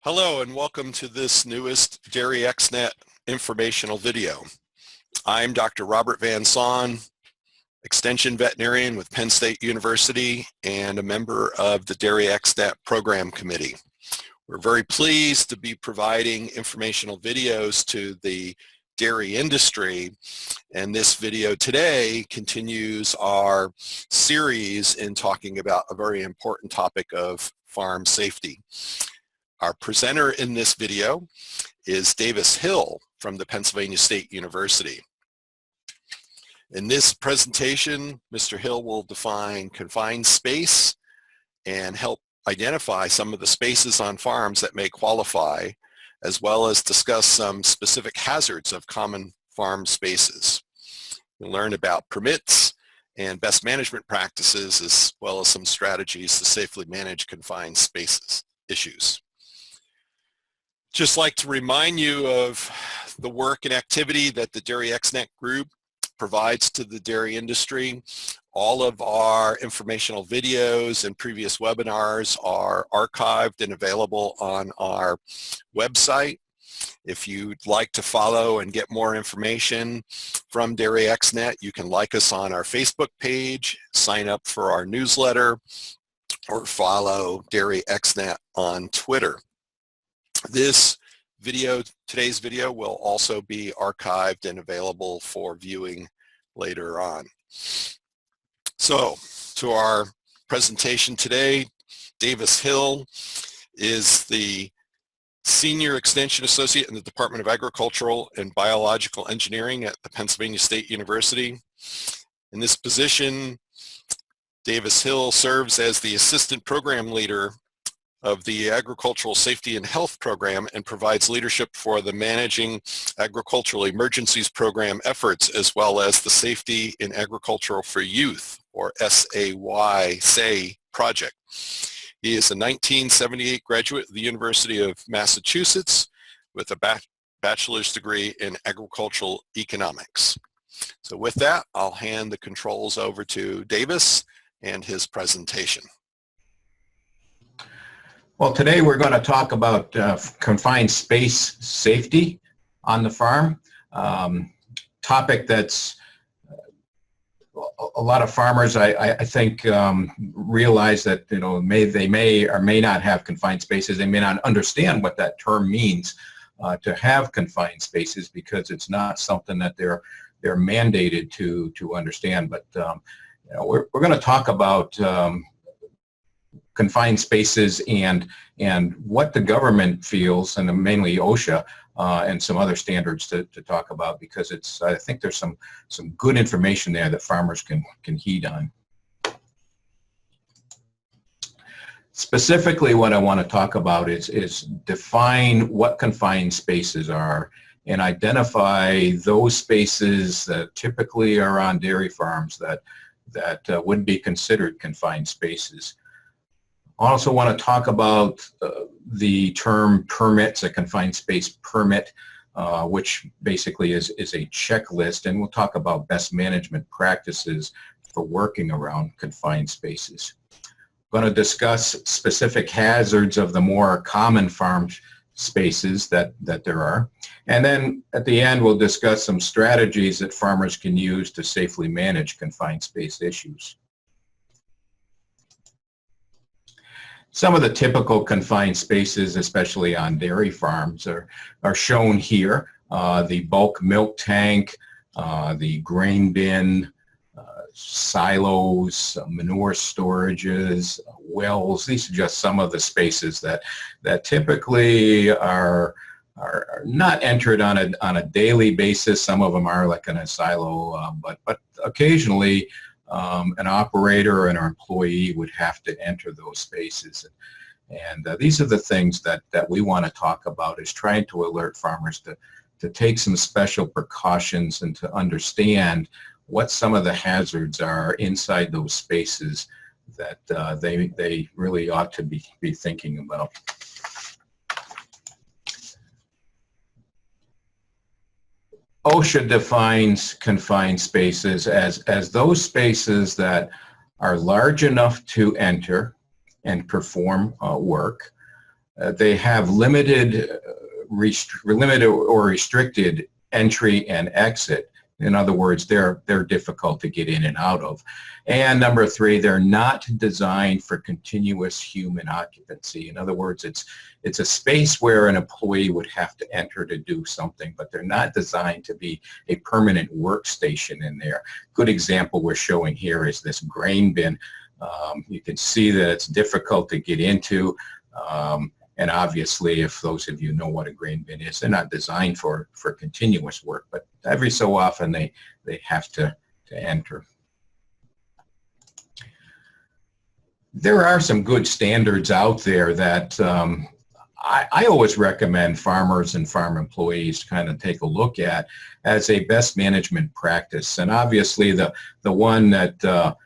Hello and welcome to this newest Dairy XNet informational video. I'm Dr. Robert Van Saun, Extension Veterinarian with Penn State University and a member of the Dairy XNet Program Committee. We're very pleased to be providing informational videos to the dairy industry, and this video today continues our series in talking about a very important topic of farm safety. Our presenter in this video is Davis Hill from the Pennsylvania State University. In this presentation, Mr. Hill will define confined space and help identify some of the spaces on farms that may qualify, as well as discuss some specific hazards of common farm spaces. We'll learn about permits and best management practices, as well as some strategies to safely manage confined spaces issues. Just like to remind you of the work and activity that the Dairy XNet group provides to the dairy industry. All of our informational videos and previous webinars are archived and available on our website. If you'd like to follow and get more information from Dairy XNet, you can like us on our Facebook page, sign up for our newsletter, or follow Dairy XNet on Twitter. Today's video will also be archived and available for viewing later on. So, to our presentation today, Davis Hill is the Senior Extension Associate in the Department of Agricultural and Biological Engineering at the Pennsylvania State University. In this position, Davis Hill serves as the Assistant Program Leader of the Agricultural Safety and Health Program and provides leadership for the Managing Agricultural Emergencies Program efforts, as well as the Safety in Agriculture for Youth, or SAY project. He is a 1978 graduate of the University of Massachusetts with a bachelor's degree in agricultural economics. So with that, I'll hand the controls over to Davis and his presentation. Well, today we're going to talk about confined space safety on the farm. Topic that's a lot of farmers, I think, realize that they may or may not have confined spaces. They may not understand what that term means to have confined spaces, because it's not something that they're mandated to understand. But we're going to talk about confined spaces and what the government feels, and mainly OSHA and some other standards to talk about, because I think there's some good information there that farmers can heed on. Specifically, what I want to talk about is define what confined spaces are and identify those spaces that typically are on dairy farms that would be considered confined spaces. I also want to talk about the term permits, a confined space permit, which basically is a checklist, and we'll talk about best management practices for working around confined spaces. I'm going to discuss specific hazards of the more common farm spaces that there are, and then at the end we'll discuss some strategies that farmers can use to safely manage confined space issues. Some of the typical confined spaces, especially on dairy farms, are shown here. The bulk milk tank, the grain bin, silos, manure storages, wells. These are just some of the spaces that typically are not entered on a daily basis. Some of them are, like in a silo, but occasionally an operator or an employee would have to enter those spaces. And these are the things that we want to talk about, is trying to alert farmers to take some special precautions and to understand what some of the hazards are inside those spaces that they really ought to be thinking about. OSHA defines confined spaces as those spaces that are large enough to enter and perform work, they have limited or restricted entry and exit. In other words, they're difficult to get in and out of. And number three, they're not designed for continuous human occupancy. In other words, it's a space where an employee would have to enter to do something, but they're not designed to be a permanent workstation in there. Good example we're showing here is this grain bin. You can see that it's difficult to get into. And obviously, if those of you know what a grain bin is, they're not designed for continuous work, but every so often they have to enter. There are some good standards out there that I always recommend farmers and farm employees kind of take a look at as a best management practice. And obviously, the one that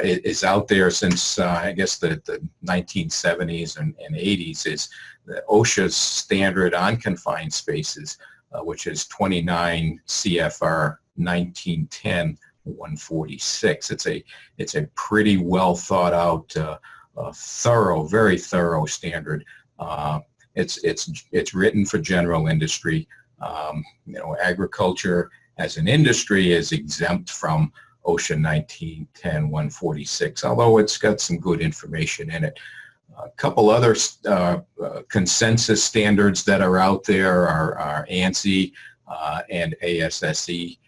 is out there since I guess the 1970s and 80s is the OSHA's standard on confined spaces, which is 29 CFR 1910-146. It's a pretty well thought out, very thorough standard. It's written for general industry. Agriculture as an industry is exempt from OSHA 1910-146, although it's got some good information in it. A couple other consensus standards that are out there are ANSI and ASSE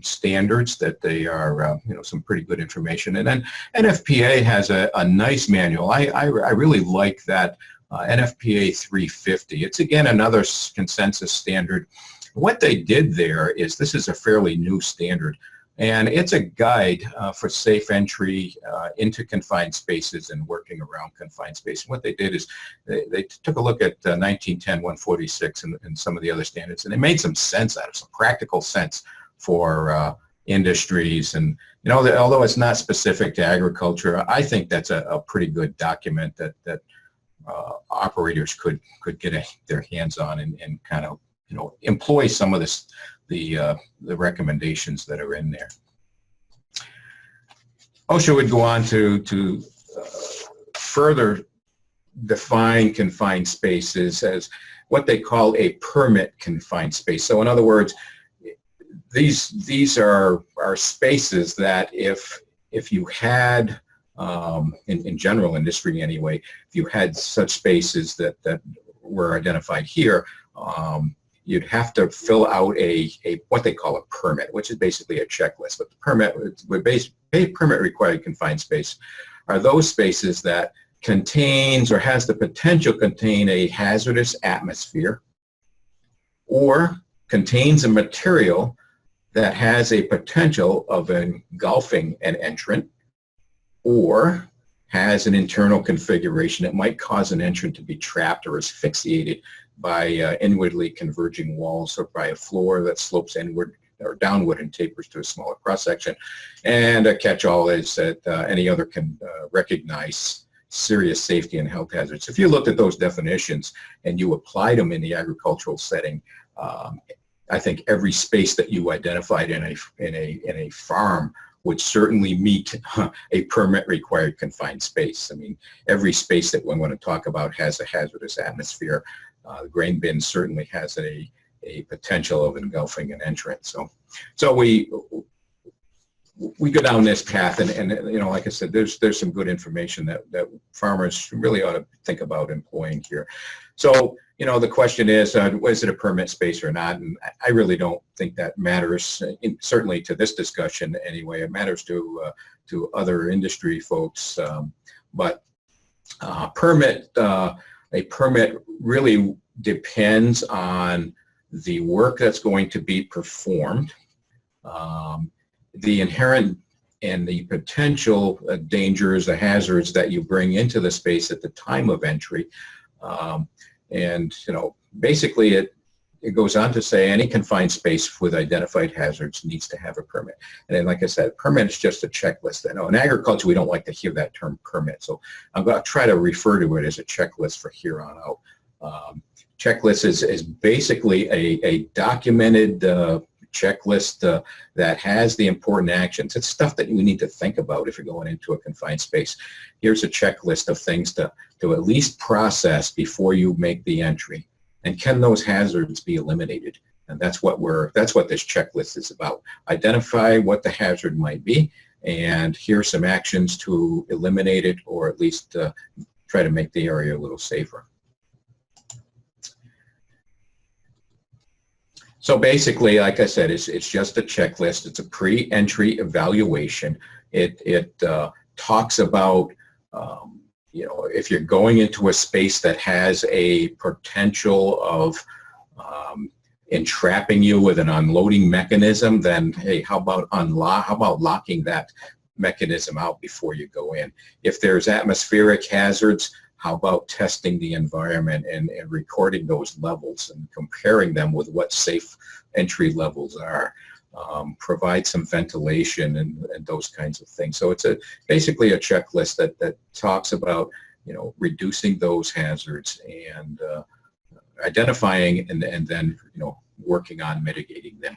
standards that they are, some pretty good information. And then NFPA has a nice manual. I really like that NFPA 350. It's again another consensus standard. What they did there is, this is a fairly new standard, and it's a guide for safe entry into confined spaces and working around confined spaces. What they did is they took a look at 1910-146 and some of the other standards, and they made some sense out of some practical sense for industries. And although it's not specific to agriculture, I think that's a pretty good document that operators could get their hands on and kind of employ some of this. The recommendations that are in there. OSHA would go on to further define confined spaces as what they call a permit confined space. So in other words, these are spaces that if you had in general industry anyway, if you had such spaces that were identified here, you'd have to fill out a what they call a permit, which is basically a checklist. But the permit required confined space are those spaces that contains or has the potential to contain a hazardous atmosphere, or contains a material that has a potential of engulfing an entrant, or has an internal configuration that might cause an entrant to be trapped or asphyxiated by inwardly converging walls, or by a floor that slopes inward or downward and tapers to a smaller cross-section. And a catch-all is that any other can recognize serious safety and health hazards. If you looked at those definitions and you applied them in the agricultural setting, I think every space that you identified in a farm would certainly meet a permit required confined space. I mean, every space that we want to talk about has a hazardous atmosphere. The grain bin certainly has a potential of engulfing an entrant. So we go down this path, and like I said, there's some good information that farmers really ought to think about employing here. So the question is it a permit space or not? And I really don't think that matters. Certainly to this discussion anyway. It matters to other industry folks, but a permit really depends on the work that's going to be performed, the inherent and the potential dangers, the hazards that you bring into the space at the time of entry. And basically it goes on to say any confined space with identified hazards needs to have a permit. And then, like I said, permit is just a checklist. I know in agriculture we don't like to hear that term permit, so I'm going to try to refer to it as a checklist for here on out. Checklist is basically a documented checklist that has the important actions. It's stuff that you need to think about if you're going into a confined space. Here's a checklist of things to at least process before you make the entry. And can those hazards be eliminated? And that's what this checklist is about. Identify what the hazard might be, and here's some actions to eliminate it, or at least try to make the area a little safer. So basically, like I said, it's just a checklist. It's a pre-entry evaluation. It talks about if you're going into a space that has a potential of entrapping you with an unloading mechanism, then hey, how about locking that mechanism out before you go in? If there's atmospheric hazards, how about testing the environment and recording those levels and comparing them with what safe entry levels are? Provide some ventilation and those kinds of things. So it's basically a checklist that talks about reducing those hazards and identifying and then working on mitigating them.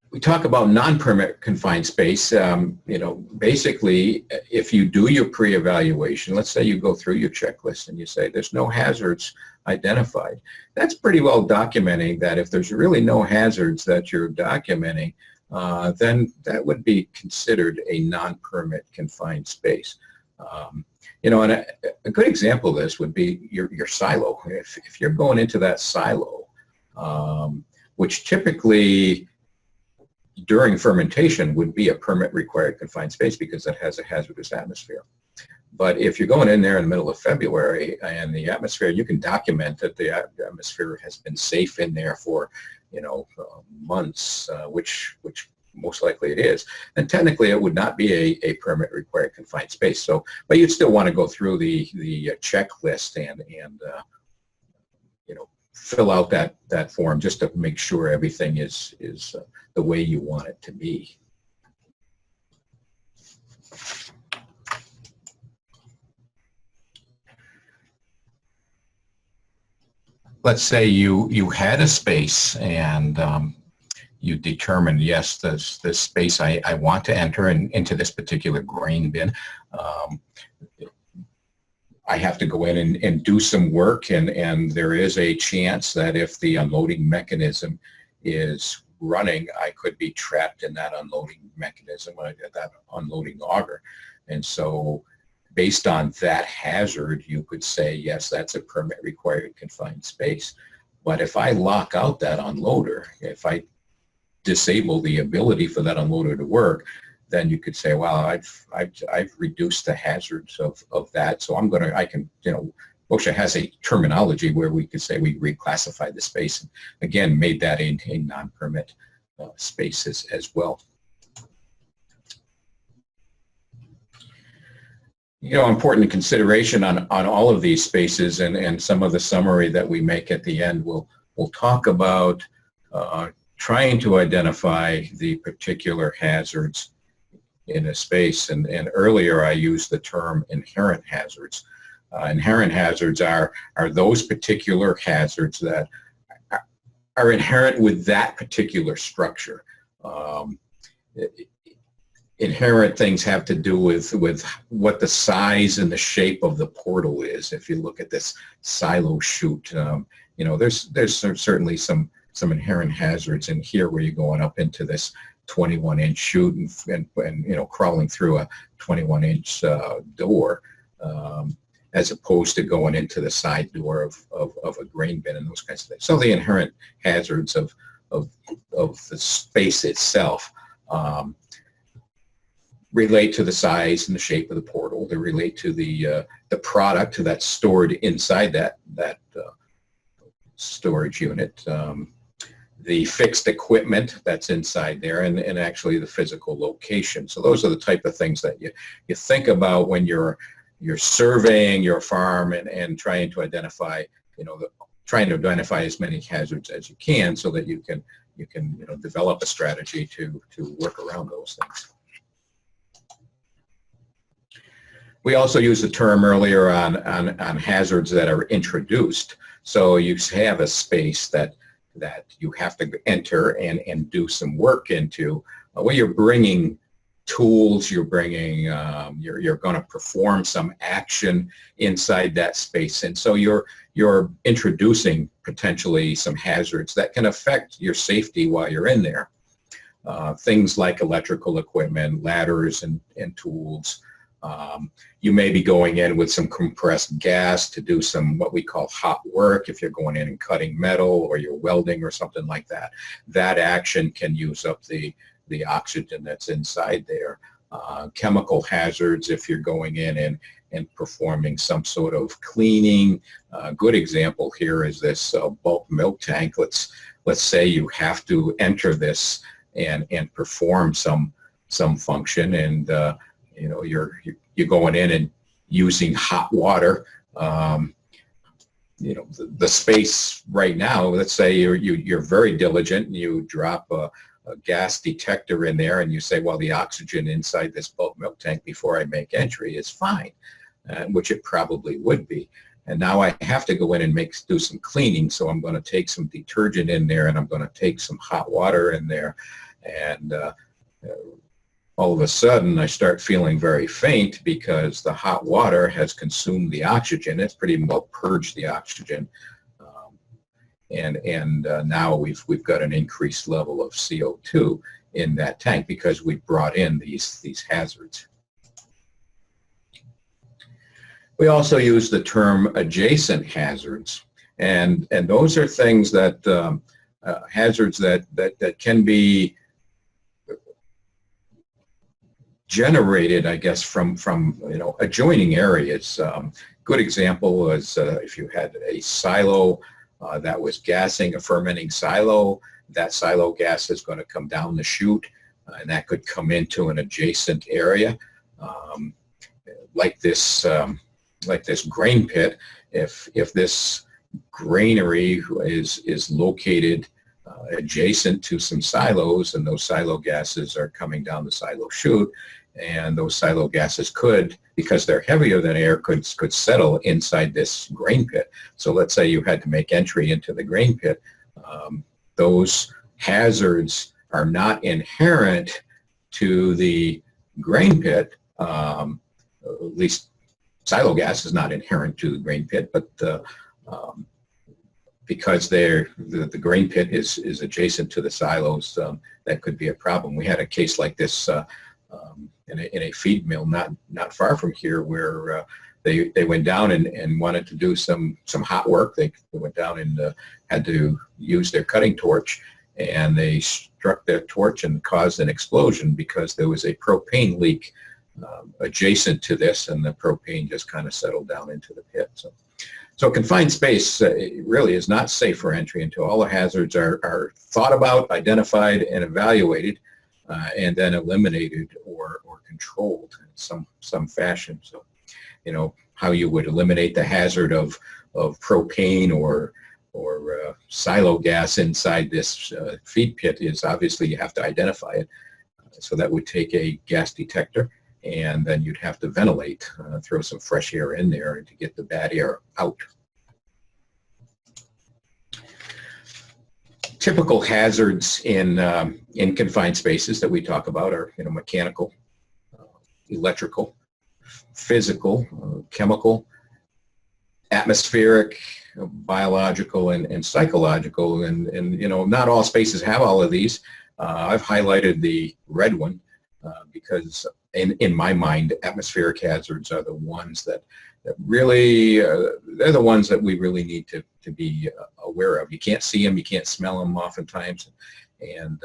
We talk about non-permit confined space. Basically, if you do your pre-evaluation, let's say you go through your checklist and you say there's no hazards identified. That's pretty well documenting that if there's really no hazards that you're documenting, then that would be considered a non-permit confined space. And a good example of this would be your silo. If you're going into that silo, which typically during fermentation would be a permit required confined space because it has a hazardous atmosphere. But if you're going in there in the middle of February and the atmosphere, you can document that the atmosphere has been safe in there for months, which most likely it is, then technically it would not be a permit required confined space. So, but you'd still want to go through the checklist and fill out that form just to make sure everything is the way you want it to be. Let's say you had a space and you determined, yes, this space I want to enter into this particular grain bin. I have to go in and do some work, and there is a chance that if the unloading mechanism is running, I could be trapped in that unloading mechanism, that unloading auger. And so based on that hazard, you could say, yes, that's a permit required confined space. But if I lock out that unloader, if I disable the ability for that unloader to work, then you could say, well, I've reduced the hazards of that. So OSHA has a terminology where we could say we reclassified the space and again made that a non-permit space as well. Important consideration on all of these spaces and some of the summary that we make at the end, we'll talk about trying to identify the particular hazards in a space. And earlier I used the term inherent hazards. Inherent hazards are those particular hazards that are inherent with that particular structure. Inherent things have to do with what the size and the shape of the portal is. If you look at this silo chute, there's certainly some inherent hazards in here where you're going up into this 21-inch chute and crawling through a 21-inch door, as opposed to going into the side door of a grain bin and those kinds of things. So the inherent hazards of the space itself relate to the size and the shape of the portal. They relate to the product that's stored inside that storage unit. The fixed equipment that's inside there, and actually the physical location. So those are the type of things that you think about when you're surveying your farm and trying to identify, as many hazards as you can, so that you can develop a strategy to work around those things. We also used the term earlier on hazards that are introduced. So you have a space that you have to enter and do some work into, where you're bringing tools, you're bringing, you're going to perform some action inside that space. And so you're introducing potentially some hazards that can affect your safety while you're in there. Things like electrical equipment, ladders and tools. You may be going in with some compressed gas to do some what we call hot work if you're going in and cutting metal or you're welding or something like that. That action can use up the oxygen that's inside there. Chemical hazards if you're going in and performing some sort of cleaning. A good example here is this bulk milk tank. Let's say you have to enter this and perform some function, and you know, you're going in and using hot water. You know, the space right now, let's say you're very diligent and you drop a gas detector in there and you say, well, the oxygen inside this bulk milk tank before I make entry is fine, which it probably would be. And now I have to go in and do some cleaning, so I'm going to take some detergent in there and I'm going to take some hot water in there, and all of a sudden I start feeling very faint because the hot water has consumed the oxygen. It's pretty well purged the oxygen, and now we've got an increased level of CO2 in that tank because we brought in these hazards. We also use the term adjacent hazards, and those are things that hazards that can be generated, I guess, from you know, adjoining areas. Good example is if you had a silo that was gassing, a fermenting silo, that silo gas is going to come down the chute, and that could come into an adjacent area, like this grain pit. If this granary is located adjacent to some silos, and those silo gases are coming down the silo chute, and those silo gases could, because they're heavier than air, could settle inside this grain pit. So let's say you had to make entry into the grain pit. Those hazards are not inherent to the grain pit. At least silo gas is not inherent to the grain pit, but because the grain pit is adjacent to the silos, that could be a problem. We had a case like this in a feed mill not far from here, where they went down and wanted to do some hot work. They went down and had to use their cutting torch, and they struck their torch and caused an explosion because there was a propane leak adjacent to this, and the propane just kind of settled down into the pit. So confined space really is not safe for entry until all the hazards are thought about, identified, and evaluated, and then eliminated or controlled in some fashion. So, you know, how you would eliminate the hazard of propane or silo gas inside this feed pit is obviously you have to identify it. So that would take a gas detector, and then you'd have to ventilate, throw some fresh air in there to get the bad air out. Typical hazards in confined spaces that we talk about are, you know, mechanical, electrical, physical, chemical, atmospheric, biological, and psychological, and you know, not all spaces have all of these. I've highlighted the red one because in my mind, atmospheric hazards are the ones that really, they're the ones that we really need to be aware of. You can't see them, you can't smell them oftentimes, and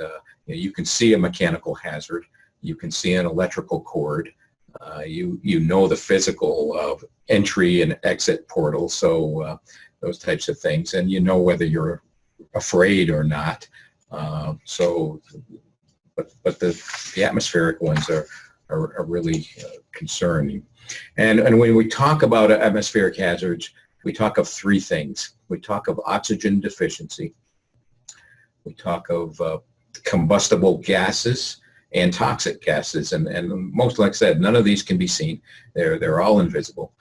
you know, you can see a mechanical hazard, you can see an electrical cord, you know the physical of entry and exit portal, so those types of things, and you know whether you're afraid or not. But the atmospheric ones are really concerning. And when we talk about atmospheric hazards, we talk of three things. We talk of oxygen deficiency. We talk of combustible gases, and toxic gases. And most, like I said, none of these can be seen. They're all invisible.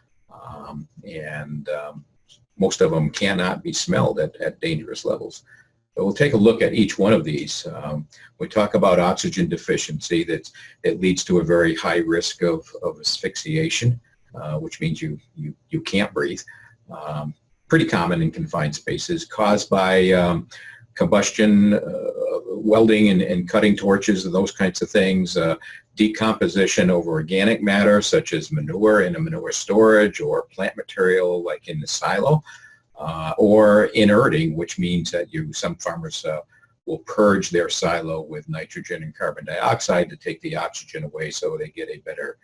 Most of them cannot be smelled at dangerous levels. So we'll take a look at each one of these. We talk about oxygen deficiency, that it leads to a very high risk of asphyxiation, which means you can't breathe. Pretty common in confined spaces, caused by combustion, welding and cutting torches and those kinds of things, decomposition of organic matter such as manure in a manure storage or plant material like in the silo, or inerting, which means that some farmers will purge their silo with nitrogen and carbon dioxide to take the oxygen away so they get a better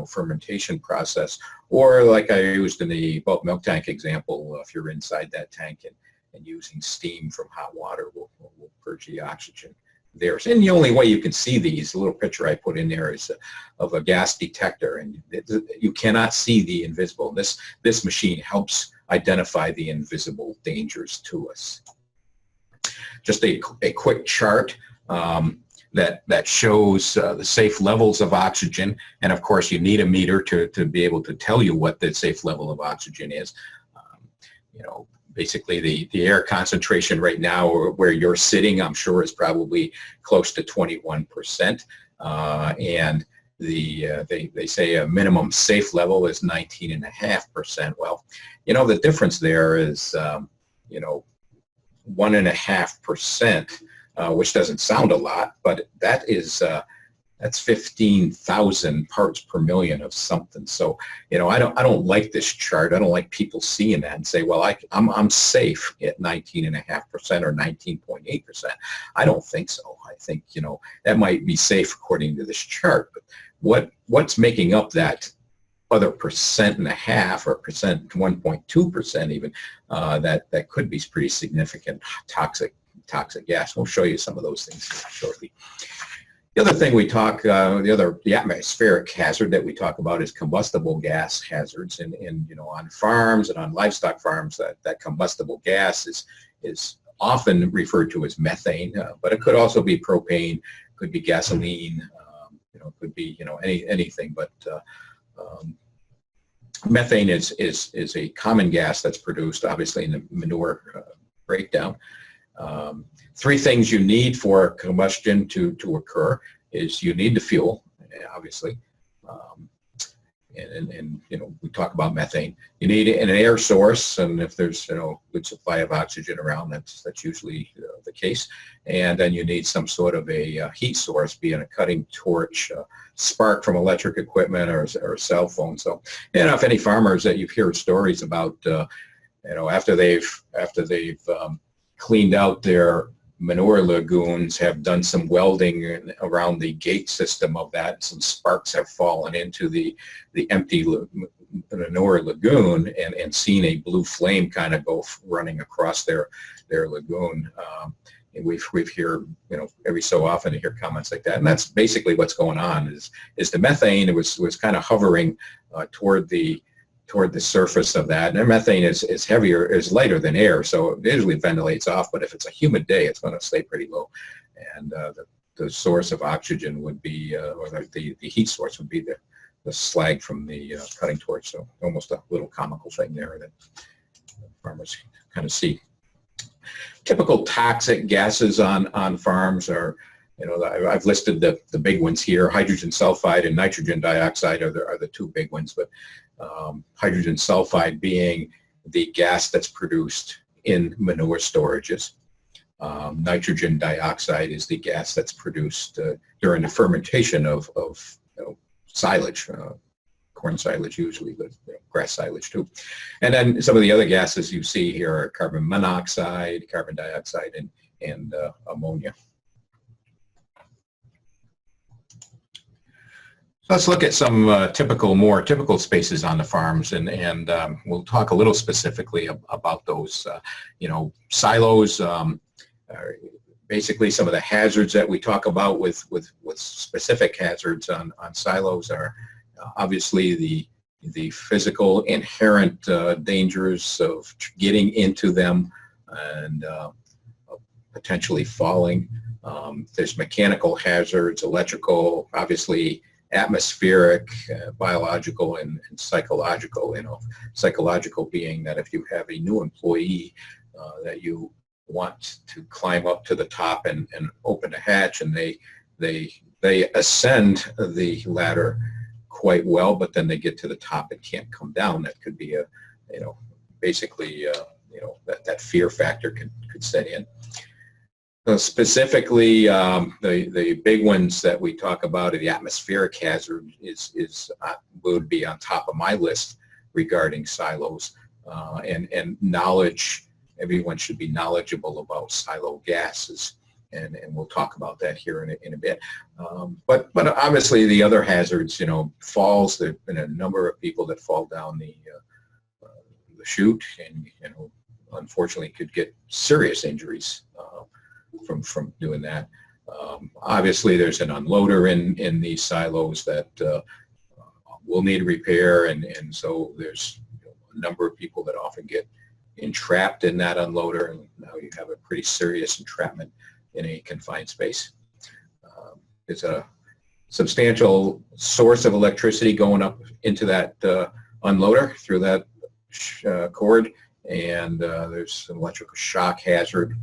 fermentation process. Or like I used in the bulk milk tank example, if you're inside that tank and using steam from hot water will purge the oxygen there. And the only way you can see these, the little picture I put in there is of a gas detector, and you cannot see the invisible. This machine helps identify the invisible dangers to us. Just a quick chart that shows the safe levels of oxygen, and of course you need a meter to be able to tell you what the safe level of oxygen is. Basically the air concentration right now where you're sitting, I'm sure, is probably close to 21%, and they say a minimum safe level is 19.5%. Well, the difference there is 1.5%, which doesn't sound a lot, but that's 15,000 parts per million of something. So, I don't like this chart. I don't like people seeing that and say, well, I'm safe at 19.5% or 19.8%. I don't think so. I think, that might be safe according to this chart, but what's making up that other 1.5% or 1.2% even, that could be pretty significant toxic gas. We'll show you some of those things shortly. The other thing we talk, the atmospheric hazard that we talk about is combustible gas hazards, and on farms and on livestock farms, that combustible gas is often referred to as methane, but it could also be propane, could be gasoline, could be anything. But methane is a common gas that's produced, obviously, in the manure breakdown. Three things you need for combustion to occur is you need the fuel, obviously, and we talk about methane. You need an air source, and if there's good supply of oxygen around, that's usually the case. And then you need some sort of a heat source, be it a cutting torch, spark from electric equipment, or a cell phone. So, if any farmers that you've heard stories about, after they've cleaned out their manure lagoons, have done some welding around the gate system of that, some sparks have fallen into the empty manure lagoon, and seen a blue flame kind of go running across their lagoon. And we've hear, every so often to hear comments like that, and that's basically what's going on. Is the methane, it was kind of hovering toward the surface of that, and methane is heavier, is lighter than air, so it usually ventilates off. But if it's a humid day, it's going to stay pretty low, and the source of oxygen would be, or the heat source would be the slag from the cutting torch. So almost a little comical thing there that farmers kind of see. Typical toxic gases on farms are, I've listed the big ones here. Hydrogen sulfide and nitrogen dioxide are the two big ones, but hydrogen sulfide being the gas that's produced in manure storages. Nitrogen dioxide is the gas that's produced during the fermentation of silage, corn silage usually, but grass silage too. And then some of the other gases you see here are carbon monoxide, carbon dioxide, and ammonia. Let's look at some more typical spaces on the farms, and we'll talk a little specifically about those. Silos. Basically, some of the hazards that we talk about with specific hazards on silos are obviously the physical inherent dangers of getting into them and potentially falling. There's mechanical hazards, electrical, obviously atmospheric, biological, and psychological. Psychological being that if you have a new employee that you want to climb up to the top and open a hatch, and they ascend the ladder quite well, but then they get to the top and can't come down. That could be basically that fear factor could set in. Specifically, the big ones that we talk about are the atmospheric hazard would be on top of my list regarding silos, and knowledge. Everyone should be knowledgeable about silo gases, and we'll talk about that here in a bit. But obviously the other hazards, falls. There've been a number of people that fall down the chute, and unfortunately could get serious injuries from doing that. Obviously there's an unloader in these silos that will need repair, and so there's a number of people that often get entrapped in that unloader, and now you have a pretty serious entrapment in a confined space. It's a substantial source of electricity going up into that unloader through that cord, and there's an electrical shock hazard.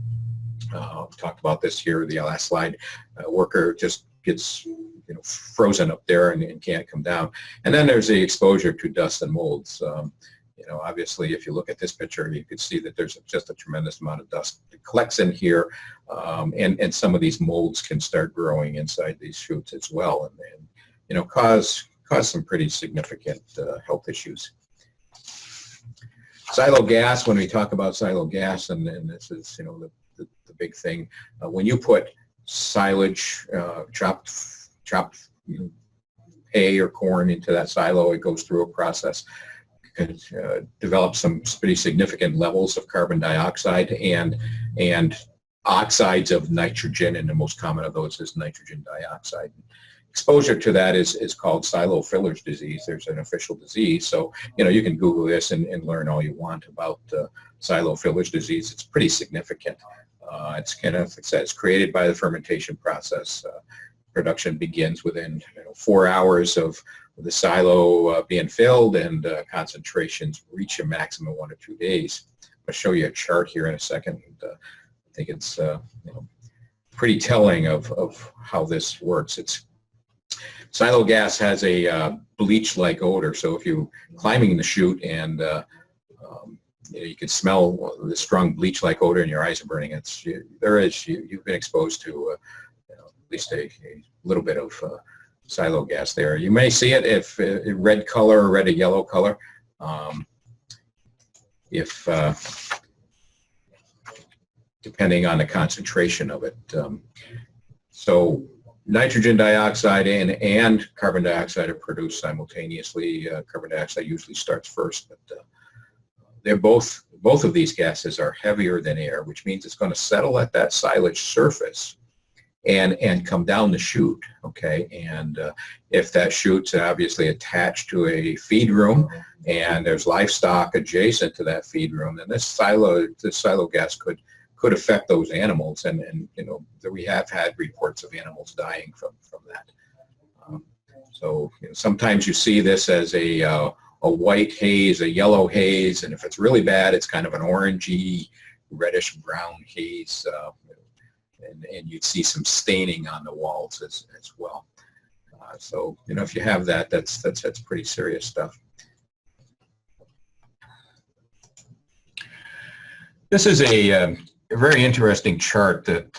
We talked about this here, the last slide. Worker just gets frozen up there and can't come down. And then there's the exposure to dust and molds. Obviously, if you look at this picture, you can see that there's just a tremendous amount of dust that collects in here, and some of these molds can start growing inside these chutes as well, and cause some pretty significant health issues. Silo gas. When we talk about silo gas, and this is the big thing, when you put silage, chopped hay or corn into that silo, it goes through a process. Can develop some pretty significant levels of carbon dioxide and oxides of nitrogen, and the most common of those is nitrogen dioxide. Exposure to that is called silo fillers disease. There's an official disease, so you can Google this and learn all you want about silo fillers disease. It's pretty significant. It's kind of, like I said, it's created by the fermentation process. Production begins within 4 hours of the silo being filled, and concentrations reach a maximum of 1 or 2 days. I'll show you a chart here in a second. I think it's pretty telling of how this works. Silo gas has a bleach-like odor, so if you're climbing the chute and you can smell the strong bleach-like odor and your eyes are burning, you've been exposed to at least a little bit of silo gas there. You may see it if red color or red or yellow color. Depending on the concentration of it. So nitrogen dioxide and carbon dioxide are produced simultaneously. Carbon dioxide usually starts first, but they're both of these gases are heavier than air, which means it's going to settle at that silage surface and come down the chute, okay? And if that chute's obviously attached to a feed room and there's livestock adjacent to that feed room, then this silo gas could affect those animals, and we have had reports of animals dying from that. So sometimes you see this as a white haze, a yellow haze, and if it's really bad, it's kind of an orangey, reddish brown haze. And you'd see some staining on the walls as well. So if you have that, that's pretty serious stuff. This is a very interesting chart that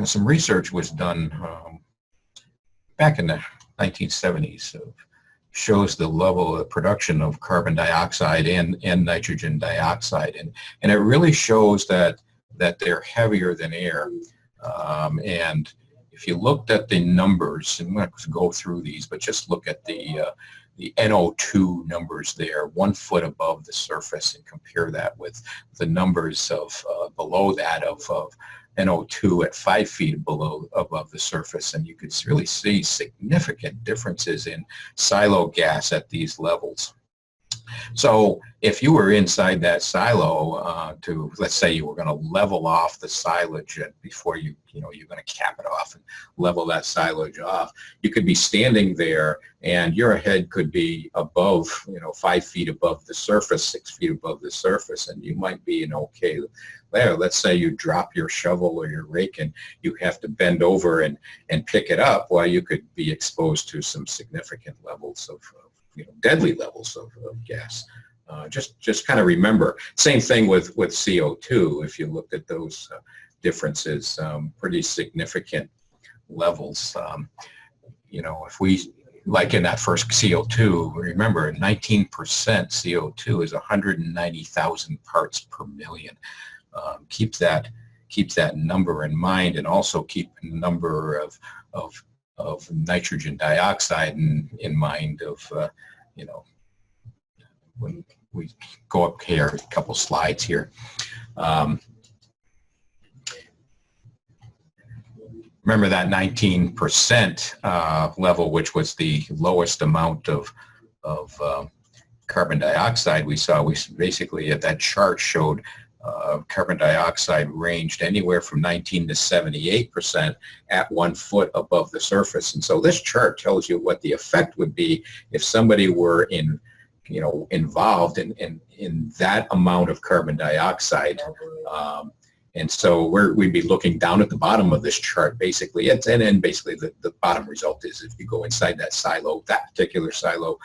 some research was done back in the 1970s. So shows the level of production of carbon dioxide and nitrogen dioxide, and it really shows that they're heavier than air. And if you looked at the numbers, and I'm not going to go through these, but just look at the NO2 numbers there, 1 foot above the surface, and compare that with the numbers of below that of NO2 at 5 feet above the surface, and you could really see significant differences in silo gas at these levels. So if you were inside that silo to, let's say you were going to level off the silage before you're going to cap it off and level that silage off, you could be standing there and your head could be above, 5 feet above the surface, 6 feet above the surface, and you might be in okay there. Let's say you drop your shovel or your rake and you have to bend over and pick it up. Well, you could be exposed to some significant levels of deadly levels of gas. Just kind of remember. Same thing with CO2. If you looked at those differences, pretty significant levels. If we, like in that first CO2, remember 19% CO2 is 190,000 parts per million. Keep that number in mind, and also keep the number of nitrogen dioxide in mind of when we go up here a couple slides here. Remember that 19% level, which was the lowest amount of carbon dioxide we saw. We basically, at that chart, showed carbon dioxide ranged anywhere from 19 to 78% at 1 foot above the surface. And so this chart tells you what the effect would be if somebody were involved in that amount of carbon dioxide. And so we'd be looking down at the bottom of this chart, basically. And then basically the bottom result is if you go inside that silo, that particular silo,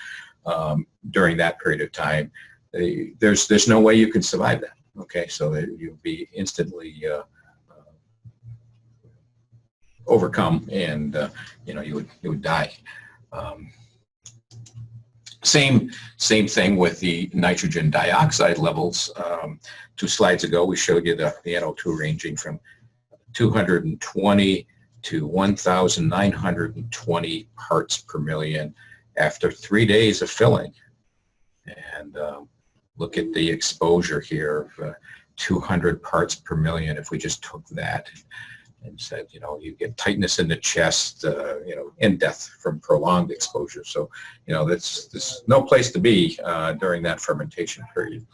during that period of time, there's no way you can survive that. Okay, so you'll be instantly overcome, and you would die. Same thing with the nitrogen dioxide levels. 2 slides ago, we showed you the NO2 ranging from 220 to 1,920 parts per million after 3 days of filling. And look at the exposure here of 200 parts per million. If we just took that and said, you get tightness in the chest, and death from prolonged exposure. So, there's no place to be during that fermentation period.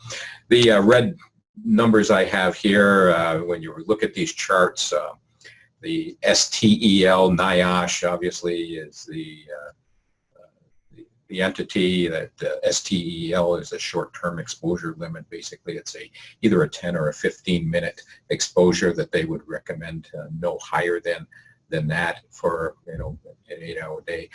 The red numbers I have here, when you look at these charts, the STEL, NIOSH, obviously, is the entity. That STEL is a short-term exposure limit. Basically, it's either a 10 or a 15-minute exposure that they would recommend no higher than that for an 8-hour day.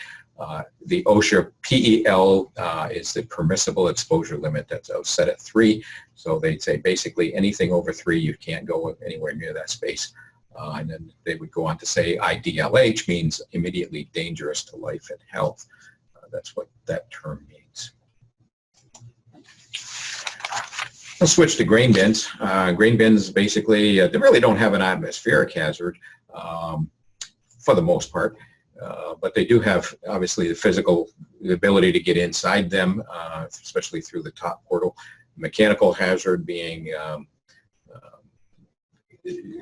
The OSHA PEL is the permissible exposure limit that's set at 3. So they'd say basically anything over 3, you can't go anywhere near that space. And then they would go on to say IDLH means immediately dangerous to life and health. That's what that term means. Let's switch to grain bins. Grain bins basically, they really don't have an atmospheric hazard for the most part, but they do have obviously the ability to get inside them, especially through the top portal. Mechanical hazard being a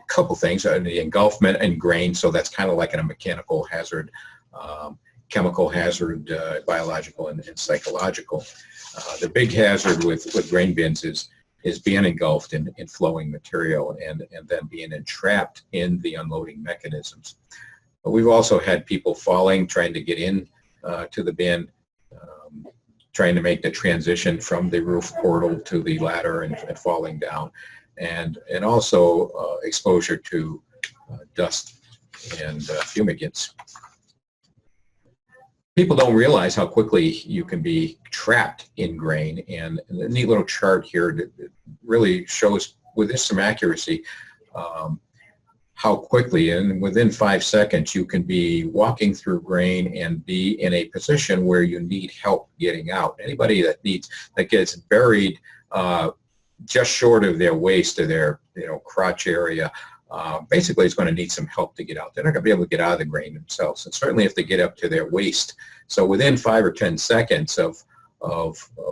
couple things, the engulfment and grain, so that's kind of like a mechanical hazard. Chemical hazard, biological and psychological. The big hazard with grain bins is being engulfed in flowing material and then being entrapped in the unloading mechanisms. But we've also had people falling, trying to get in to the bin, trying to make the transition from the roof portal to the ladder and falling down, and also exposure to dust and fumigants. People don't realize how quickly you can be trapped in grain, and a neat little chart here that really shows with some accuracy how quickly, and within 5 seconds, you can be walking through grain and be in a position where you need help getting out. Anybody that gets buried just short of their waist or their crotch area, basically is going to need some help to get out. They're not going to be able to get out of the grain themselves, and certainly if they get up to their waist. So within 5 or 10 seconds of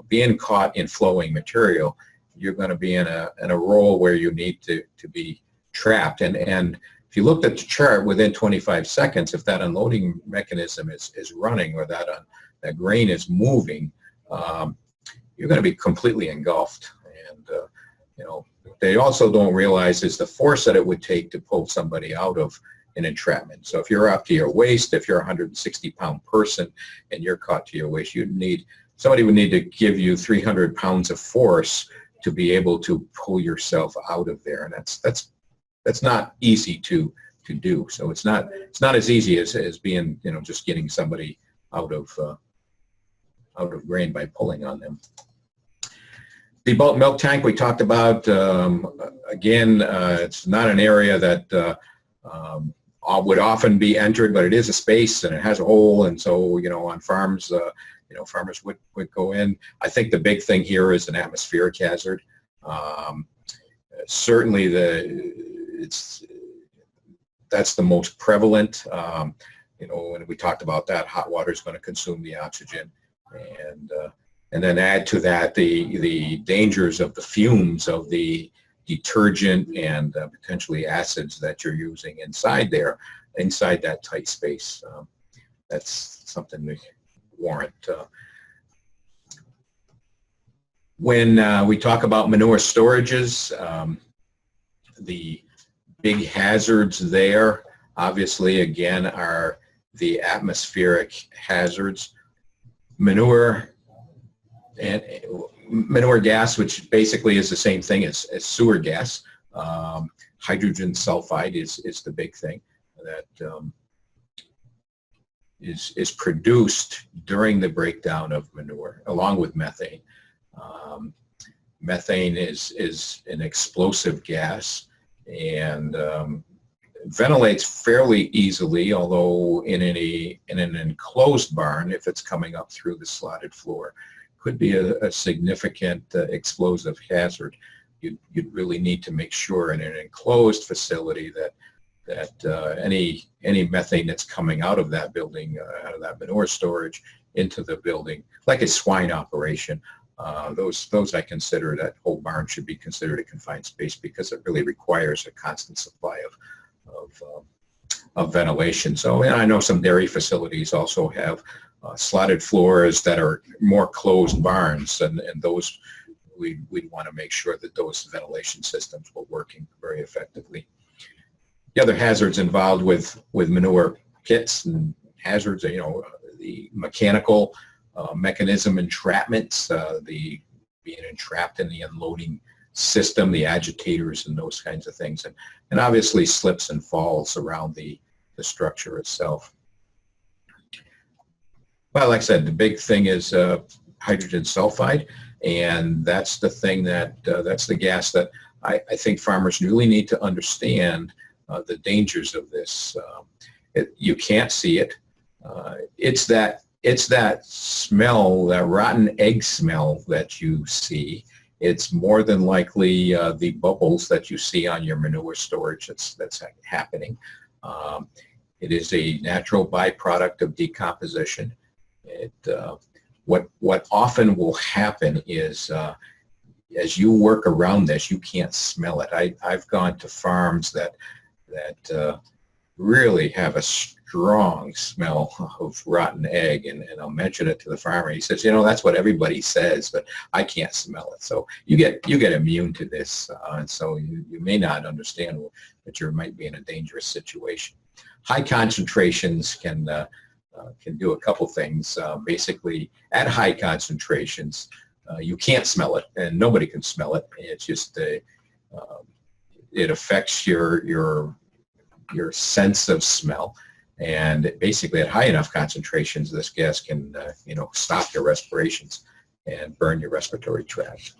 being caught in flowing material, you're going to be in a role where you need to be trapped. And if you looked at the chart, within 25 seconds, if that unloading mechanism is running or that grain is moving, you're going to be completely engulfed. And you know, they also don't realize is the force that it would take to pull somebody out of an entrapment. So if you're up to your waist, if you're a 160-pound person and you're caught to your waist, somebody would need to give you 300 pounds of force to be able to pull yourself out of there, and that's not easy to do. So it's not as easy as being, you know, just getting somebody out of grain by pulling on them. The bulk milk tank we talked about, again, it's not an area that would often be entered, but it is a space and it has a hole, and so, you know, on farms, you know, farmers would go in. I think the big thing here is an atmospheric hazard. Certainly that's the most prevalent. You know, when we talked about that, hot water is going to consume the oxygen, and then add to that the dangers of the fumes of the detergent and potentially acids that you're using inside that tight space. That's something to warrant. When we talk about manure storages, the big hazards there, obviously, again, are the atmospheric hazards. Manure gas, which basically is the same thing as sewer gas. Hydrogen sulfide is the big thing that is produced during the breakdown of manure, along with methane. Methane is an explosive gas and ventilates fairly easily, although in an enclosed barn, if it's coming up through the slotted floor, could be a significant explosive hazard. You'd really need to make sure in an enclosed facility that any methane that's coming out of that building, out of that manure storage into the building, like a swine operation, those I consider, that whole barn should be considered a confined space because it really requires a constant supply of ventilation. So, and I know some dairy facilities also have slotted floors that are more closed barns, and those we'd want to make sure that those ventilation systems were working very effectively. The other hazards involved with manure pits and hazards are, you know, the mechanical mechanism entrapments, the being entrapped in the unloading system, the agitators and those kinds of things, and obviously slips and falls around the structure itself. Well, like I said, the big thing is hydrogen sulfide, and that's the thing that's the gas that I think farmers really need to understand the dangers of this. You can't see it. It's that smell, that rotten egg smell that you see. It's more than likely the bubbles that you see on your manure storage that's happening. It is a natural byproduct of decomposition. What often will happen is as you work around this, you can't smell it. I've gone to farms that really have a strong smell of rotten egg, and I'll mention it to the farmer. He says, you know, that's what everybody says, but I can't smell it. So you get immune to this, and so you may not understand that you might be in a dangerous situation. High concentrations can do a couple things. Basically, at high concentrations, you can't smell it, and nobody can smell it. It's just it affects your sense of smell, and basically at high enough concentrations, this gas can stop your respirations and burn your respiratory tract.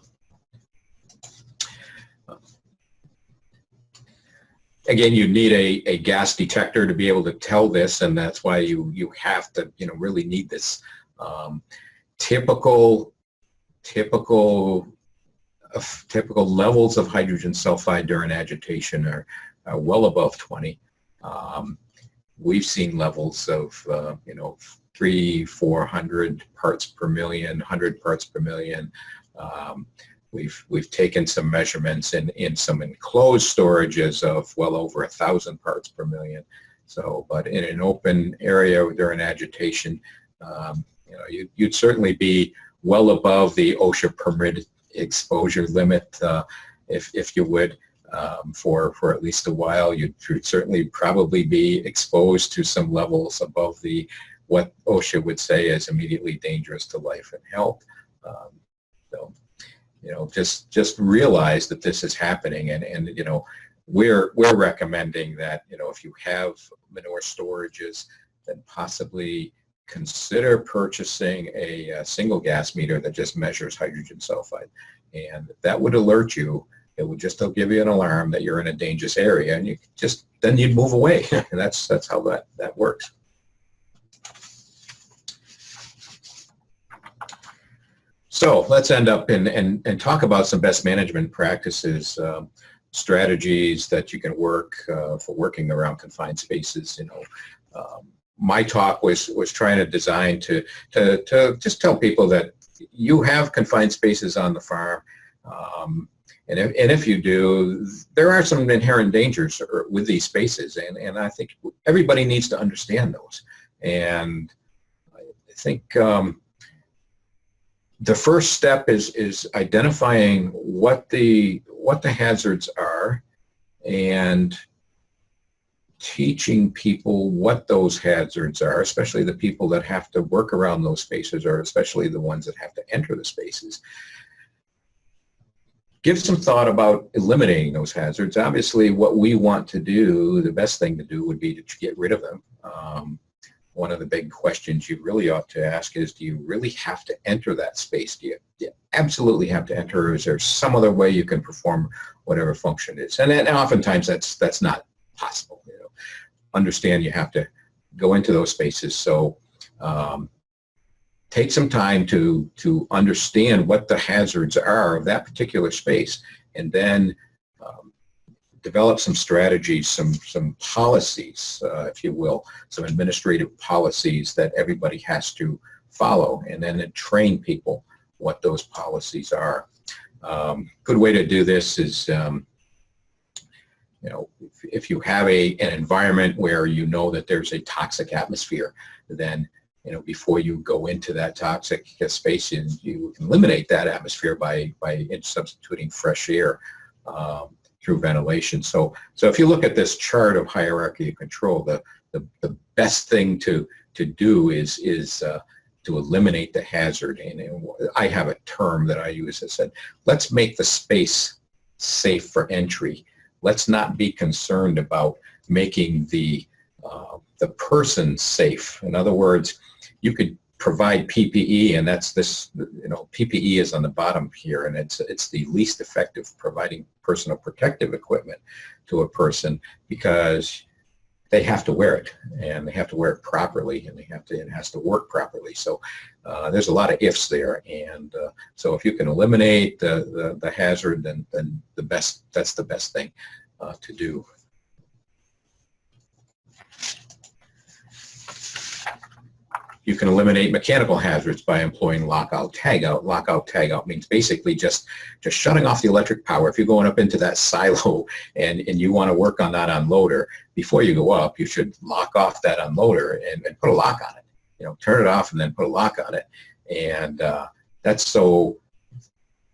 Again, you need a gas detector to be able to tell this, and that's why you have to really need this. Typical levels of hydrogen sulfide during agitation are well above 20. We've seen levels of 300-400 parts per million, 100 parts per million. We've taken some measurements in some enclosed storages of well over 1,000 parts per million. So, but in an open area during agitation, you'd certainly be well above the OSHA permitted exposure limit, if you would, for at least a while. You'd certainly probably be exposed to some levels above what OSHA would say is immediately dangerous to life and health. So, just realize that this is happening, and we're recommending that, if you have manure storages, then possibly consider purchasing a single gas meter that just measures hydrogen sulfide, and that would alert you. It would just give you an alarm that you're in a dangerous area, and then you'd move away. And that's how that works. So let's end up and talk about some best management practices, strategies that you can work for working around confined spaces. My talk was trying to design to just tell people that you have confined spaces on the farm. And if you do, there are some inherent dangers with these spaces, and I think everybody needs to understand those. And I think the first step is identifying what the hazards are, and teaching people what those hazards are, especially the people that have to work around those spaces, or especially the ones that have to enter the spaces. Give some thought about eliminating those hazards. Obviously, what we want to do, the best thing to do would be to get rid of them. One of the big questions you really ought to ask is, do you really have to enter that space? Do you absolutely have to enter, or is there some other way you can perform whatever function it is? And oftentimes that's not possible. Understand you have to go into those spaces. So take some time to understand what the hazards are of that particular space, and then develop some strategies, some policies, if you will, some administrative policies that everybody has to follow, and then train people what those policies are. Good way to do this is, if you have an environment where that there's a toxic atmosphere, then before you go into that toxic space, you can eliminate that atmosphere by substituting fresh air through ventilation. So if you look at this chart of hierarchy of control, the best thing to do is to eliminate the hazard. And I have a term that I use that said, let's make the space safe for entry. Let's not be concerned about making the person safe. In other words, you could provide PPE, and that's this, PPE is on the bottom here, and it's the least effective providing personal protective equipment to a person, because they have to wear it, and they have to wear it properly, and it has to work properly. So there's a lot of ifs there, and so if you can eliminate the hazard, then that's the best thing to do. You can eliminate mechanical hazards by employing lockout tagout. Lockout tagout means basically just shutting off the electric power. If you're going up into that silo and you want to work on that unloader, before you go up, you should lock off that unloader and put a lock on it. Turn it off and then put a lock on it. And that's so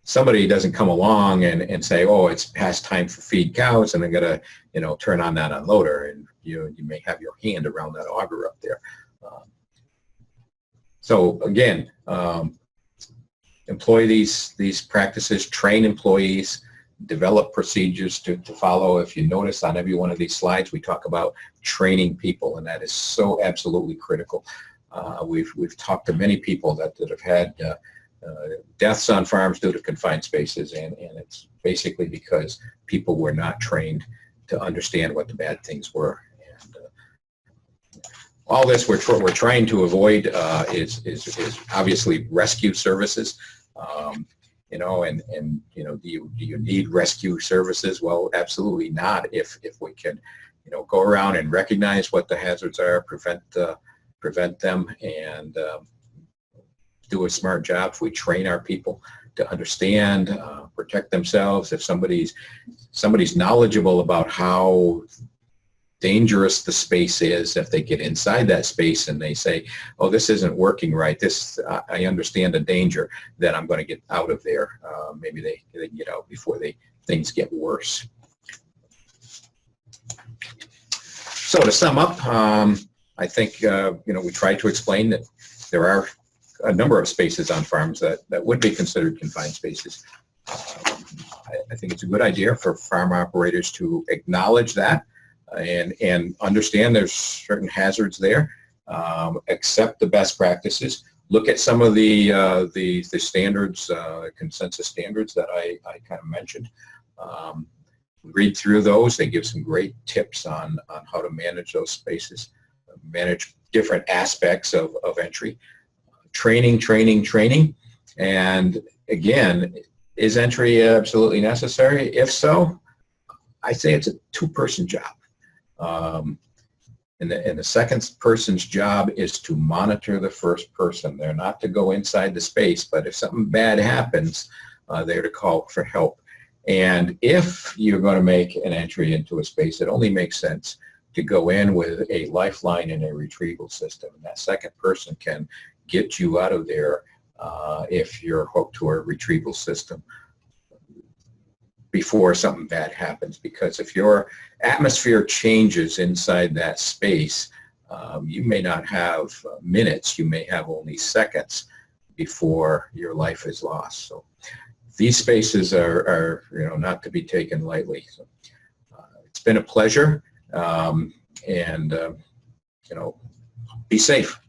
somebody doesn't come along and say, oh, it's past time for feed cows, and I'm going to, turn on that unloader, and you may have your hand around that auger up there. So again, employ these practices, train employees, develop procedures to follow. If you notice on every one of these slides, we talk about training people, and that is so absolutely critical. We've talked to many people that have had deaths on farms due to confined spaces, and it's basically because people were not trained to understand what the bad things were. All this we're trying to avoid is obviously rescue services. Do you need rescue services? Well, absolutely not. If we can, go around and recognize what the hazards are, prevent them, and do a smart job. If we train our people to understand, protect themselves. If somebody's knowledgeable about how dangerous the space is. If they get inside that space and they say, oh, this isn't working right, this I understand the danger, then I'm going to get out of there. Maybe they can get out before things get worse. So to sum up, I think we tried to explain that there are a number of spaces on farms that would be considered confined spaces. I think it's a good idea for farm operators to acknowledge that and understand there's certain hazards there, accept the best practices, look at some of the standards, consensus standards that I kind of mentioned. Read through those. They give some great tips on how to manage those spaces, manage different aspects of entry. Training. And again, is entry absolutely necessary? If so, I say it's a two-person job. And the second person's job is to monitor the first person. They're not to go inside the space, but if something bad happens, they're to call for help. And if you're going to make an entry into a space, it only makes sense to go in with a lifeline and a retrieval system. And that second person can get you out of there if you're hooked to a retrieval system before something bad happens. Because if your atmosphere changes inside that space, you may not have minutes, you may have only seconds before your life is lost. So these spaces are not to be taken lightly. So it's been a pleasure, and be safe.